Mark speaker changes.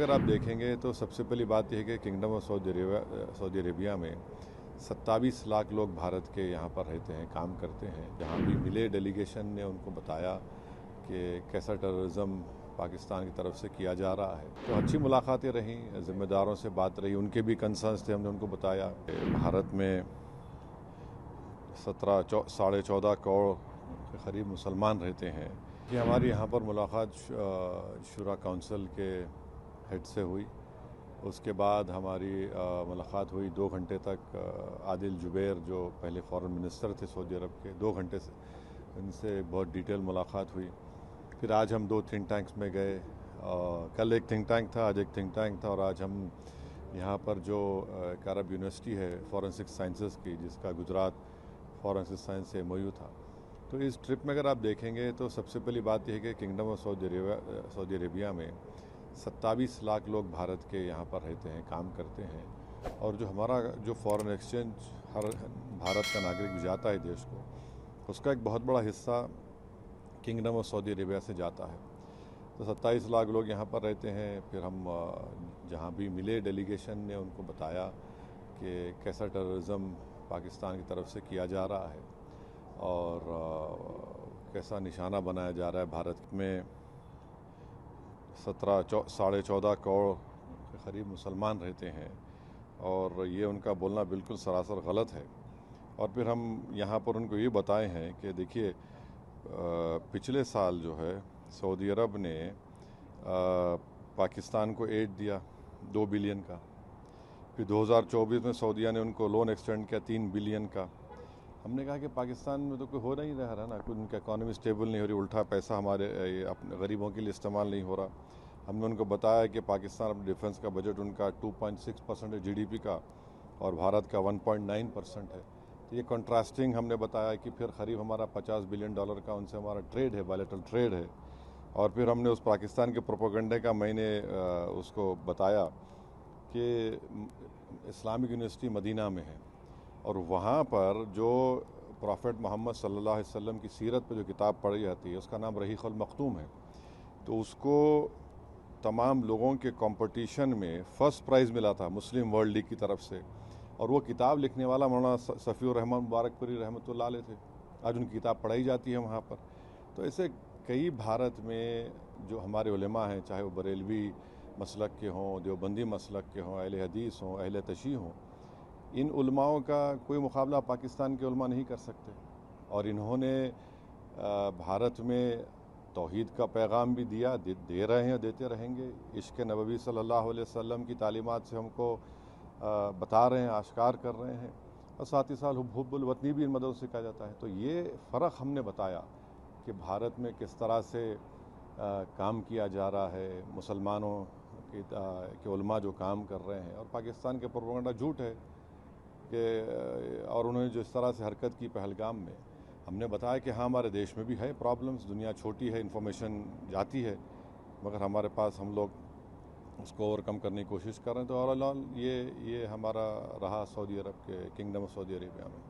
Speaker 1: اگر آپ دیکھیں گے تو سب سے پہلی بات یہ ہے کہ کنگڈم آف سعودی عربیہ میں 27 لاکھ لوگ بھارت کے یہاں پر رہتے ہیں، کام کرتے ہیں۔ جہاں بھی ملے ڈیلیگیشن نے ان کو بتایا کہ کیسا ٹیررزم پاکستان کی طرف سے کیا جا رہا ہے، تو اچھی ملاقاتیں رہیں، ذمہ داروں سے بات رہی، ان کے بھی کنسرنس تھے، ہم نے ان کو بتایا کہ بھارت میں 14.5 کروڑ کے قریب مسلمان رہتے ہیں کہ ہماری یہاں پر ملاقات شورا کونسل کے ہیڈ سے ہوئی۔ اس کے بعد ہماری ملاقات ہوئی 2 گھنٹے تک عادل جبیر جو پہلے فارن منسٹر تھے سعودی عرب کے، 2 گھنٹے سے ان سے بہت ڈیٹیل ملاقات ہوئی۔ پھر آج ہم 2 تھنک ٹینکس میں گئے، کل ایک تھنک ٹینک تھا، آج ایک تھنک ٹینک تھا، اور آج ہم یہاں پر جو ایک عرب یونیورسٹی ہے فورنسک سائنسز کی، جس کا گجرات فورنسک سائنس سے MOU تھا، تو اس ٹرپ میں اگر آپ دیکھیں گے تو سب سے پہلی بات یہ ہے کہ کنگڈم آف سعودی عربیہ میں 27 لاکھ لوگ بھارت کے یہاں پر رہتے ہیں، کام کرتے ہیں، اور جو ہمارا جو فارن ایکسچینج ہر بھارت کا ناگرک جاتا ہے دیش کو، اس کا ایک بہت بڑا حصہ کنگڈم آف سعودی عربیہ سے جاتا ہے۔ تو 27 لاکھ لوگ یہاں پر رہتے ہیں۔ پھر ہم جہاں بھی ملے ڈیلیگیشن نے ان کو بتایا کہ کیسا ٹیررزم پاکستان کی طرف سے کیا جا رہا ہے اور کیسا نشانہ بنایا جا رہا ہے۔ بھارت میں 14.5 کروڑ کے قریب مسلمان رہتے ہیں، اور یہ ان کا بولنا بالکل سراسر غلط ہے۔ اور پھر ہم یہاں پر ان کو یہ بتائے ہیں کہ دیکھیے، پچھلے سال جو ہے سعودی عرب نے پاکستان کو ایڈ دیا 2 بلین کا، پھر 2024 میں سعودیہ نے ان کو لون ایکسٹینڈ کیا 3 بلین کا۔ ہم نے کہا کہ پاکستان میں تو کوئی ہو نہیں رہا نا، کوئی ان کا اکانومی اسٹیبل نہیں ہو رہی، الٹا پیسہ ہمارے اپنے غریبوں کے لیے استعمال نہیں ہو رہا۔ ہم نے ان کو بتایا کہ پاکستان اپنے ڈیفنس کا بجٹ ان کا 2.6% ہے GDP کا، اور بھارت کا 1.9% ہے۔ تو یہ کنٹراسٹنگ ہم نے بتایا کہ پھر قریب ہمارا $50 بلین کا ان سے ہمارا ٹریڈ ہے، بائلیٹرل ٹریڈ ہے۔ اور پھر ہم نے اس پاکستان کے پروپیگنڈے کا میں نے اس کو بتایا کہ اسلامک یونیورسٹی مدینہ میں ہے، اور وہاں پر جو پروفیٹ محمد صلی اللہ علیہ وسلم کی سیرت پہ جو کتاب پڑھی جاتی ہے، اس کا نام رحیق المختوم ہے۔ تو اس کو تمام لوگوں کے کمپٹیشن میں فرسٹ پرائز ملا تھا مسلم ورلڈ لیگ کی طرف سے، اور وہ کتاب لکھنے والا مولانا صفی الرحمن مبارک پوری رحمۃ اللہ علیہ تھے۔ آج ان کی کتاب پڑھائی جاتی ہے وہاں پر۔ تو ایسے کئی بھارت میں جو ہمارے علماء ہیں، چاہے وہ بریلوی مسلک کے ہوں، دیوبندی مسلک کے ہوں، اہل حدیث ہوں، اہل تشیع ہوں، ان علماؤں کا کوئی مقابلہ پاکستان کے علماء نہیں کر سکتے۔ اور انہوں نے بھارت میں توحید کا پیغام بھی دیا، دے رہے ہیں، دیتے رہیں گے۔ عشق نبوی صلی اللہ علیہ وسلم کی تعلیمات سے ہم کو بتا رہے ہیں، آشکار کر رہے ہیں، اور ساتھ ہی ساتھ حب الوطنی بھی ان مددوں سے کہا جاتا ہے۔ تو یہ فرق ہم نے بتایا کہ بھارت میں کس طرح سے کام کیا جا رہا ہے، مسلمانوں کے علماء جو کام کر رہے ہیں، اور پاکستان کے پروپیگنڈا جھوٹ ہے کہ اور انہوں نے جو اس طرح سے حرکت کی پہلگام میں، ہم نے بتایا کہ ہاں ہمارے دیش میں بھی ہے پرابلمز، دنیا چھوٹی ہے، انفارمیشن جاتی ہے، مگر ہمارے پاس ہم لوگ اس کو اوور کم کرنے کی کوشش کر رہے ہیں۔ تو اوور آل یہ ہمارا رہا سعودی عرب کے کنگڈم آف سعودی عربیہ میں۔